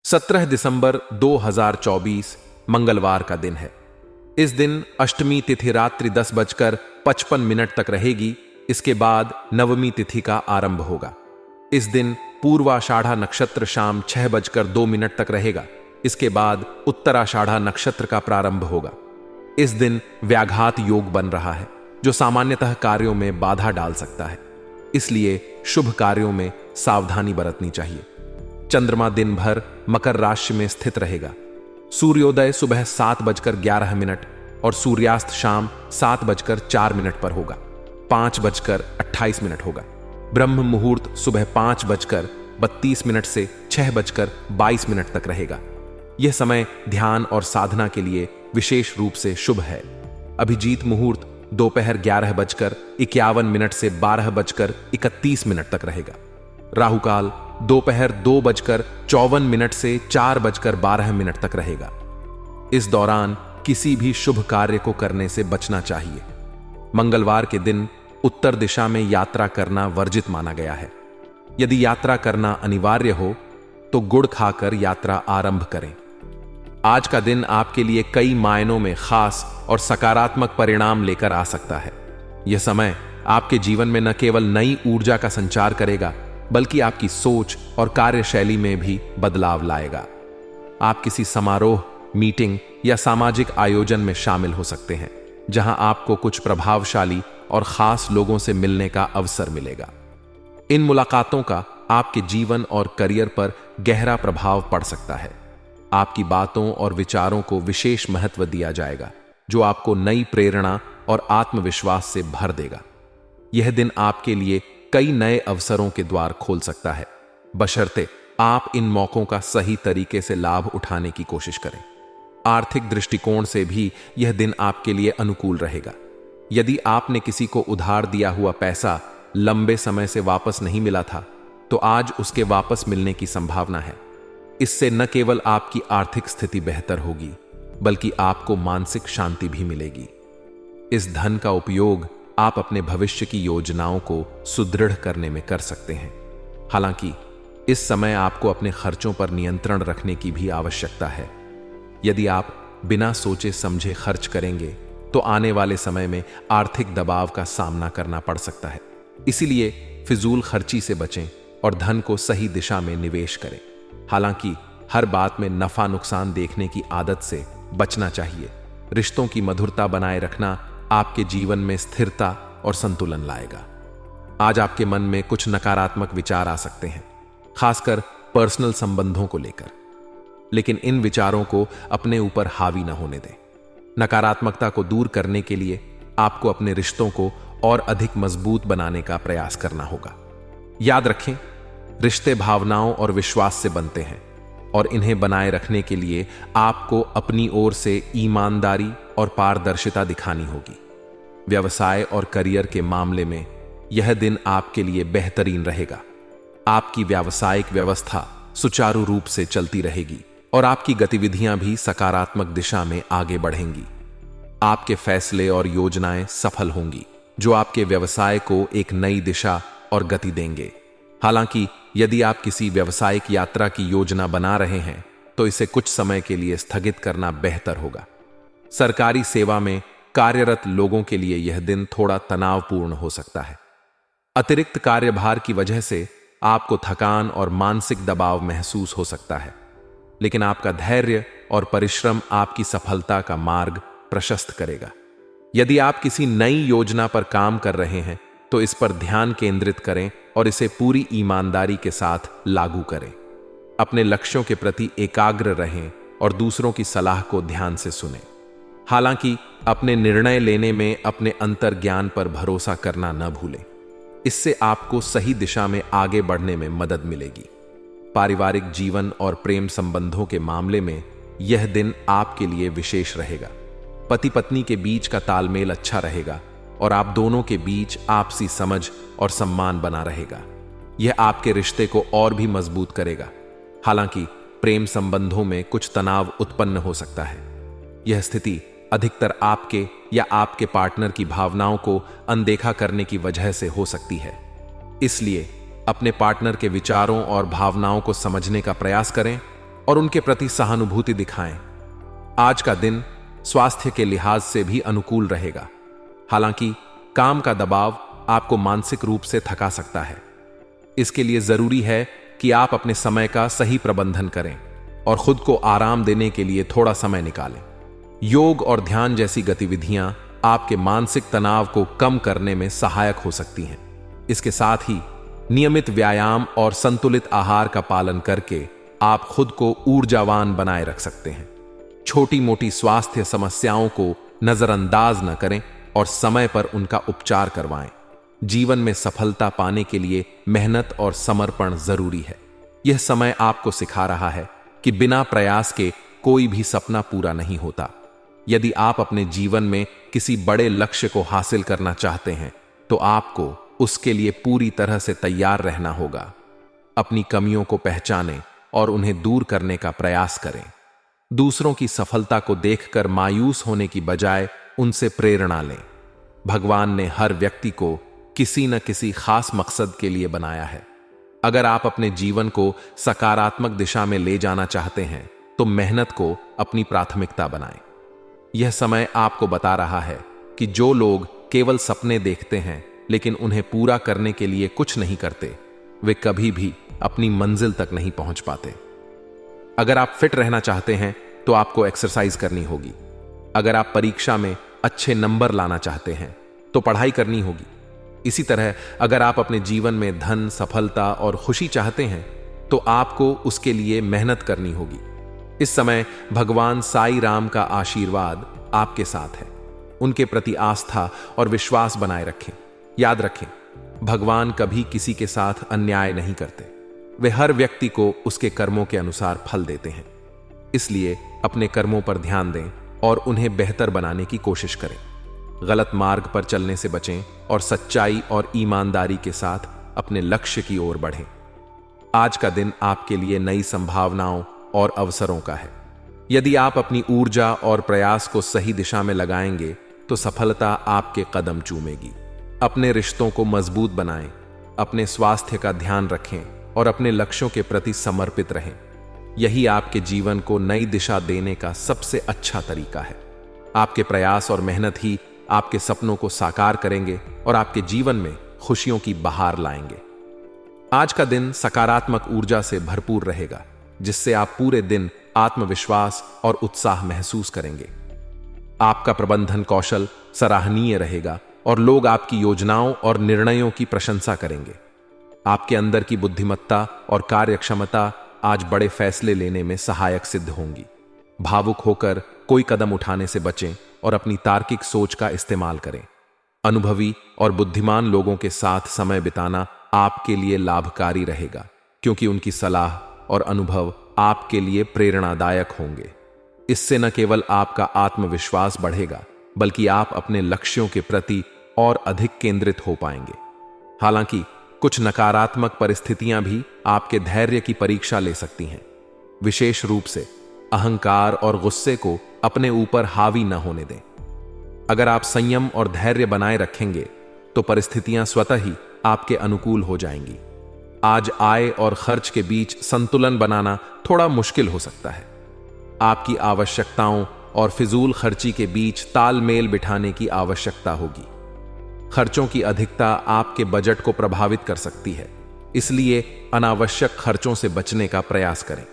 17 दिसंबर 2024 मंगलवार का दिन है। इस दिन अष्टमी तिथि रात्रि 10:55 तक रहेगी। इसके बाद नवमी तिथि का आरंभ होगा। इस दिन पूर्वाषाढ़ा नक्षत्र शाम 6:02 तक रहेगा। इसके बाद उत्तराषाढ़ा नक्षत्र का प्रारंभ होगा। इस दिन व्याघात योग बन रहा है, जो सामान्यतः कार्यों में बाधा डाल सकता है, इसलिए शुभ कार्यों में सावधानी बरतनी चाहिए। चंद्रमा दिन भर मकर राशि में स्थित रहेगा। सूर्योदय सुबह 7:11 और सूर्यास्त शाम 7:04 पर होगा। 5:28 होगा। ब्रह्म मुहूर्त सुबह 5:32 से 6:22 तक रहेगा। यह समय ध्यान और साधना के लिए विशेष रूप से शुभ है। अभिजीत मुहूर्त दोपहर 11:51 से 12:31 तक रहेगा। राहुकाल दोपहर 2:54 से 4:12 तक रहेगा। इस दौरान किसी भी शुभ कार्य को करने से बचना चाहिए। मंगलवार के दिन उत्तर दिशा में यात्रा करना वर्जित माना गया है। यदि यात्रा करना अनिवार्य हो तो गुड़ खाकर यात्रा आरंभ करें। आज का दिन आपके लिए कई मायनों में खास और सकारात्मक परिणाम लेकर आ सकता है। यह समय आपके जीवन में न केवल नई ऊर्जा का संचार करेगा, बल्कि आपकी सोच और कार्यशैली में भी बदलाव लाएगा। आप किसी समारोह, मीटिंग या सामाजिक आयोजन में शामिल हो सकते हैं, जहां आपको कुछ प्रभावशाली और खास लोगों से मिलने का अवसर मिलेगा। इन मुलाकातों का आपके जीवन और करियर पर गहरा प्रभाव पड़ सकता है। आपकी बातों और विचारों को विशेष महत्व दिया जाएगा, जो आपको नई प्रेरणा और आत्मविश्वास से भर देगा। यह दिन आपके लिए कई नए अवसरों के द्वार खोल सकता है, बशर्ते आप इन मौकों का सही तरीके से लाभ उठाने की कोशिश करें। आर्थिक दृष्टिकोण से भी यह दिन आपके लिए अनुकूल रहेगा। यदि आपने किसी को उधार दिया हुआ पैसा लंबे समय से वापस नहीं मिला था, तो आज उसके वापस मिलने की संभावना है। इससे न केवल आपकी आर्थिक स्थिति बेहतर होगी, बल्कि आपको मानसिक शांति भी मिलेगी। इस धन का उपयोग आप अपने भविष्य की योजनाओं को सुदृढ़ करने में कर सकते हैं। हालांकि इस समय आपको अपने खर्चों पर नियंत्रण रखने की भी आवश्यकता है। यदि आप बिना सोचे समझे खर्च करेंगे, तो आने वाले समय में आर्थिक दबाव का सामना करना पड़ सकता है। इसीलिए फिजूल खर्ची से बचें और धन को सही दिशा में निवेश करें। हालांकि हर बात में नफा नुकसान देखने की आदत से बचना चाहिए। रिश्तों की मधुरता बनाए रखना आपके जीवन में स्थिरता और संतुलन लाएगा। आज आपके मन में कुछ नकारात्मक विचार आ सकते हैं, खासकर पर्सनल संबंधों को लेकर, लेकिन इन विचारों को अपने ऊपर हावी न होने दें। नकारात्मकता को दूर करने के लिए आपको अपने रिश्तों को और अधिक मजबूत बनाने का प्रयास करना होगा। याद रखें, रिश्ते भावनाओं और विश्वास से बनते हैं, और इन्हें बनाए रखने के लिए आपको अपनी ओर से ईमानदारी और पारदर्शिता दिखानी होगी। व्यवसाय और करियर के मामले में यह दिन आपके लिए बेहतरीन रहेगा। आपकी व्यावसायिक व्यवस्था सुचारू रूप से चलती रहेगी और आपकी गतिविधियां भी सकारात्मक दिशा में आगे बढ़ेंगी। आपके फैसले और योजनाएं सफल होंगी, जो आपके व्यवसाय को एक नई दिशा और गति देंगे। हालांकि यदि आप किसी व्यावसायिक यात्रा की योजना बना रहे हैं, तो इसे कुछ समय के लिए स्थगित करना बेहतर होगा। सरकारी सेवा में कार्यरत लोगों के लिए यह दिन थोड़ा तनावपूर्ण हो सकता है। अतिरिक्त कार्यभार की वजह से आपको थकान और मानसिक दबाव महसूस हो सकता है, लेकिन आपका धैर्य और परिश्रम आपकी सफलता का मार्ग प्रशस्त करेगा। यदि आप किसी नई योजना पर काम कर रहे हैं, तो इस पर ध्यान केंद्रित करें और इसे पूरी ईमानदारी के साथ लागू करें। अपने लक्ष्यों के प्रति एकाग्र रहें और दूसरों की सलाह को ध्यान से सुनें। हालांकि अपने निर्णय लेने में अपने अंतर्ज्ञान पर भरोसा करना न भूलें। इससे आपको सही दिशा में आगे बढ़ने में मदद मिलेगी। पारिवारिक जीवन और प्रेम संबंधों के मामले में यह दिन आपके लिए विशेष रहेगा। पति पत्नी के बीच का तालमेल अच्छा रहेगा और आप दोनों के बीच आपसी समझ और सम्मान बना रहेगा। यह आपके रिश्ते को और भी मजबूत करेगा। हालांकि प्रेम संबंधों में कुछ तनाव उत्पन्न हो सकता है। यह स्थिति अधिकतर आपके या आपके पार्टनर की भावनाओं को अनदेखा करने की वजह से हो सकती है। इसलिए अपने पार्टनर के विचारों और भावनाओं को समझने का प्रयास करें और उनके प्रति सहानुभूति दिखाएं। आज का दिन स्वास्थ्य के लिहाज से भी अनुकूल रहेगा। हालांकि काम का दबाव आपको मानसिक रूप से थका सकता है। इसके लिए जरूरी है कि आप अपने समय का सही प्रबंधन करें और खुद को आराम देने के लिए थोड़ा समय निकालें। योग और ध्यान जैसी गतिविधियां आपके मानसिक तनाव को कम करने में सहायक हो सकती हैं। इसके साथ ही नियमित व्यायाम और संतुलित आहार का पालन करके आप खुद को ऊर्जावान बनाए रख सकते हैं। छोटी मोटी स्वास्थ्य समस्याओं को नजरअंदाज न करें और समय पर उनका उपचार करवाएं। जीवन में सफलता पाने के लिए मेहनत और समर्पण जरूरी है। यह समय आपको सिखा रहा है कि बिना प्रयास के कोई भी सपना पूरा नहीं होता। यदि आप अपने जीवन में किसी बड़े लक्ष्य को हासिल करना चाहते हैं तो आपको उसके लिए पूरी तरह से तैयार रहना होगा। अपनी कमियों को पहचानें और उन्हें दूर करने का प्रयास करें। दूसरों की सफलता को देखकर मायूस होने की बजाय उनसे प्रेरणा लें। भगवान ने हर व्यक्ति को किसी न किसी खास मकसद के लिए बनाया है। अगर आप अपने जीवन को सकारात्मक दिशा में ले जाना चाहते हैं तो मेहनत को अपनी प्राथमिकता बनाएं। यह समय आपको बता रहा है कि जो लोग केवल सपने देखते हैं लेकिन उन्हें पूरा करने के लिए कुछ नहीं करते, वे कभी भी अपनी मंजिल तक नहीं पहुंच पाते। अगर आप फिट रहना चाहते हैं तो आपको एक्सरसाइज करनी होगी। अगर आप परीक्षा में अच्छे नंबर लाना चाहते हैं तो पढ़ाई करनी होगी। इसी तरह अगर आप अपने जीवन में धन, सफलता और खुशी चाहते हैं तो आपको उसके लिए मेहनत करनी होगी। इस समय भगवान साईं राम का आशीर्वाद आपके साथ है। उनके प्रति आस्था और विश्वास बनाए रखें। याद रखें, भगवान कभी किसी के साथ अन्याय नहीं करते। वे हर व्यक्ति को उसके कर्मों के अनुसार फल देते हैं। इसलिए अपने कर्मों पर ध्यान दें और उन्हें बेहतर बनाने की कोशिश करें। गलत मार्ग पर चलने से बचें और सच्चाई और ईमानदारी के साथ अपने लक्ष्य की ओर बढ़ें। आज का दिन आपके लिए नई संभावनाओं और अवसरों का है। यदि आप अपनी ऊर्जा और प्रयास को सही दिशा में लगाएंगे तो सफलता आपके कदम चूमेगी। अपने रिश्तों को मजबूत बनाएं, अपने स्वास्थ्य का ध्यान रखें और अपने लक्ष्यों के प्रति समर्पित रहें। यही आपके जीवन को नई दिशा देने का सबसे अच्छा तरीका है। आपके प्रयास और मेहनत ही आपके सपनों को साकार करेंगे और आपके जीवन में खुशियों की बहार लाएंगे। आज का दिन सकारात्मक ऊर्जा से भरपूर रहेगा, जिससे आप पूरे दिन आत्मविश्वास और उत्साह महसूस करेंगे। आपका प्रबंधन कौशल सराहनीय रहेगा और लोग आपकी योजनाओं और निर्णयों की प्रशंसा करेंगे। आपके अंदर की बुद्धिमत्ता और कार्यक्षमता आज बड़े फैसले लेने में सहायक सिद्ध होंगी। भावुक होकर कोई कदम उठाने से बचें और अपनी तार्किक सोच का इस्तेमाल करें। अनुभवी और बुद्धिमान लोगों के साथ समय बिताना आपके लिए लाभकारी रहेगा, क्योंकि उनकी सलाह और अनुभव आपके लिए प्रेरणादायक होंगे। इससे न केवल आपका आत्मविश्वास बढ़ेगा, बल्कि आप अपने लक्ष्यों के प्रति और अधिक केंद्रित हो पाएंगे। हालांकि कुछ नकारात्मक परिस्थितियां भी आपके धैर्य की परीक्षा ले सकती हैं। विशेष रूप से अहंकार और गुस्से को अपने ऊपर हावी न होने दें। अगर आप संयम और धैर्य बनाए रखेंगे तो परिस्थितियां स्वतः ही आपके अनुकूल हो जाएंगी। आज आय और खर्च के बीच संतुलन बनाना थोड़ा मुश्किल हो सकता है। आपकी आवश्यकताओं और फिजूल खर्ची के बीच तालमेल बिठाने की आवश्यकता होगी। खर्चों की अधिकता आपके बजट को प्रभावित कर सकती है, इसलिए अनावश्यक खर्चों से बचने का प्रयास करें।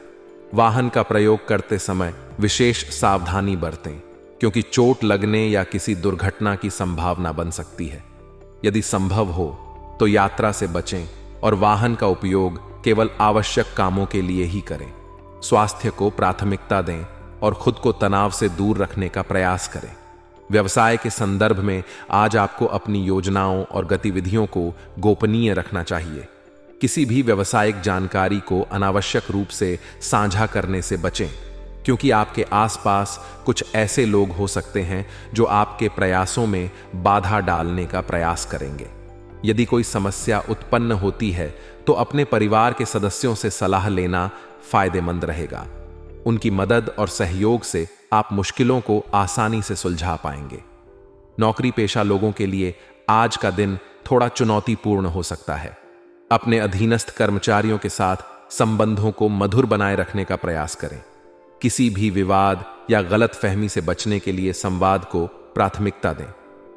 वाहन का प्रयोग करते समय विशेष सावधानी बरतें, क्योंकि चोट लगने या किसी दुर्घटना की संभावना बन सकती है। यदि संभव हो तो यात्रा से बचें और वाहन का उपयोग केवल आवश्यक कामों के लिए ही करें। स्वास्थ्य को प्राथमिकता दें और खुद को तनाव से दूर रखने का प्रयास करें। व्यवसाय के संदर्भ में आज आपको अपनी योजनाओं और गतिविधियों को गोपनीय रखना चाहिए। किसी भी व्यावसायिक जानकारी को अनावश्यक रूप से साझा करने से बचें, क्योंकि आपके आसपास कुछ ऐसे लोग हो सकते हैं जो आपके प्रयासों में बाधा डालने का प्रयास करेंगे। यदि कोई समस्या उत्पन्न होती है तो अपने परिवार के सदस्यों से सलाह लेना फायदेमंद रहेगा। उनकी मदद और सहयोग से आप मुश्किलों को आसानी से सुलझा पाएंगे। नौकरी पेशा लोगों के लिए आज का दिन थोड़ा चुनौतीपूर्ण हो सकता है। अपने अधीनस्थ कर्मचारियों के साथ संबंधों को मधुर बनाए रखने का प्रयास करें। किसी भी विवाद या गलतफहमी से बचने के लिए संवाद को प्राथमिकता दें।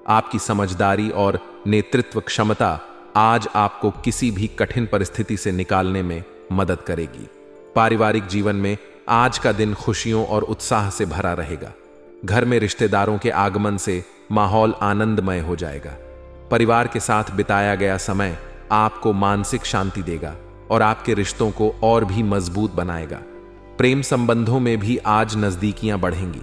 आपकी समझदारी और नेतृत्व क्षमता आज आपको किसी भी कठिन परिस्थिति से निकालने में मदद करेगी। पारिवारिक जीवन में आज का दिन खुशियों और उत्साह से भरा रहेगा। घर में रिश्तेदारों के आगमन से माहौल आनंदमय हो जाएगा। परिवार के साथ बिताया गया समय आपको मानसिक शांति देगा और आपके रिश्तों को और भी मजबूत बनाएगा। प्रेम संबंधों में भी आज नजदीकियां बढ़ेंगी।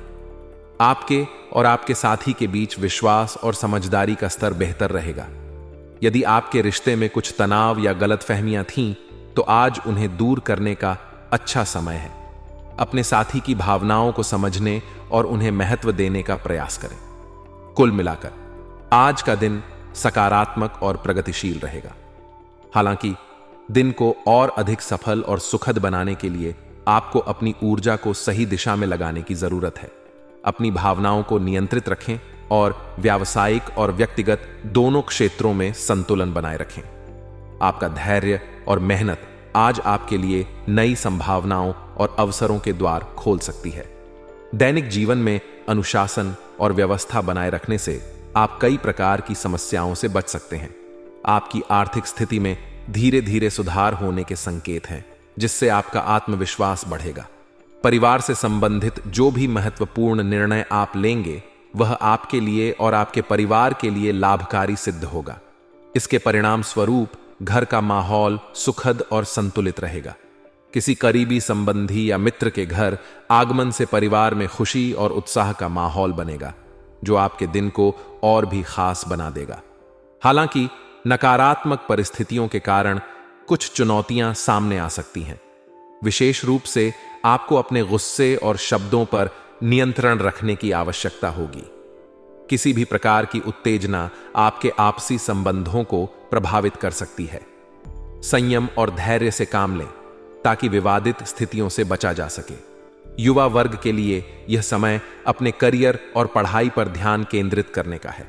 आपके और आपके साथी के बीच विश्वास और समझदारी का स्तर बेहतर रहेगा। यदि आपके रिश्ते में कुछ तनाव या गलतफहमियां थीं, तो आज उन्हें दूर करने का अच्छा समय है। अपने साथी की भावनाओं को समझने और उन्हें महत्व देने का प्रयास करें। कुल मिलाकर आज का दिन सकारात्मक और प्रगतिशील रहेगा। हालांकि दिन को और अधिक सफल और सुखद बनाने के लिए आपको अपनी ऊर्जा को सही दिशा में लगाने की जरूरत है। अपनी भावनाओं को नियंत्रित रखें और व्यावसायिक और व्यक्तिगत दोनों क्षेत्रों में संतुलन बनाए रखें। आपका धैर्य और मेहनत आज आपके लिए नई संभावनाओं और अवसरों के द्वार खोल सकती है। दैनिक जीवन में अनुशासन और व्यवस्था बनाए रखने से आप कई प्रकार की समस्याओं से बच सकते हैं। आपकी आर्थिक स्थिति में धीरे धीरे सुधार होने के संकेत हैं, जिससे आपका आत्मविश्वास बढ़ेगा। परिवार से संबंधित जो भी महत्वपूर्ण निर्णय आप लेंगे, वह आपके लिए और आपके परिवार के लिए लाभकारी सिद्ध होगा। इसके परिणाम स्वरूप घर का माहौल सुखद और संतुलित रहेगा। किसी करीबी संबंधी या मित्र के घर आगमन से परिवार में खुशी और उत्साह का माहौल बनेगा, जो आपके दिन को और भी खास बना देगा। हालांकि नकारात्मक परिस्थितियों के कारण कुछ चुनौतियां सामने आ सकती हैं। विशेष रूप से आपको अपने गुस्से और शब्दों पर नियंत्रण रखने की आवश्यकता होगी। किसी भी प्रकार की उत्तेजना आपके आपसी संबंधों को प्रभावित कर सकती है। संयम और धैर्य से काम लें ताकि विवादित स्थितियों से बचा जा सके। युवा वर्ग के लिए यह समय अपने करियर और पढ़ाई पर ध्यान केंद्रित करने का है।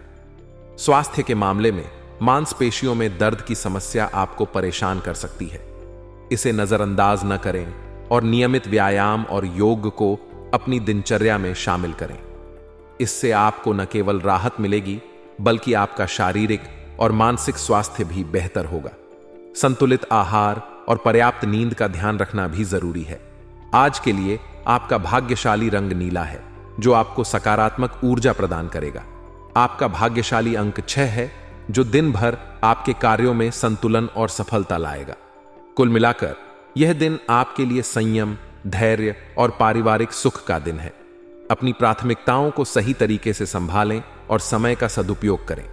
स्वास्थ्य के मामले में मांसपेशियों में दर्द की समस्या आपको परेशान कर सकती है। इसे नजरअंदाज न करें और नियमित व्यायाम और योग को अपनी दिनचर्या में शामिल करें। इससे आपको न केवल राहत मिलेगी, बल्कि आपका शारीरिक और मानसिक स्वास्थ्य भी बेहतर होगा। संतुलित आहार और पर्याप्त नींद का ध्यान रखना भी जरूरी है। आज के लिए आपका भाग्यशाली रंग नीला है, जो आपको सकारात्मक ऊर्जा प्रदान करेगा। आपका भाग्यशाली अंक 6 है, जो दिन भर आपके कार्यों में संतुलन और सफलता लाएगा। कुल मिलाकर यह दिन आपके लिए संयम, धैर्य और पारिवारिक सुख का दिन है। अपनी प्राथमिकताओं को सही तरीके से संभालें और समय का सदुपयोग करें।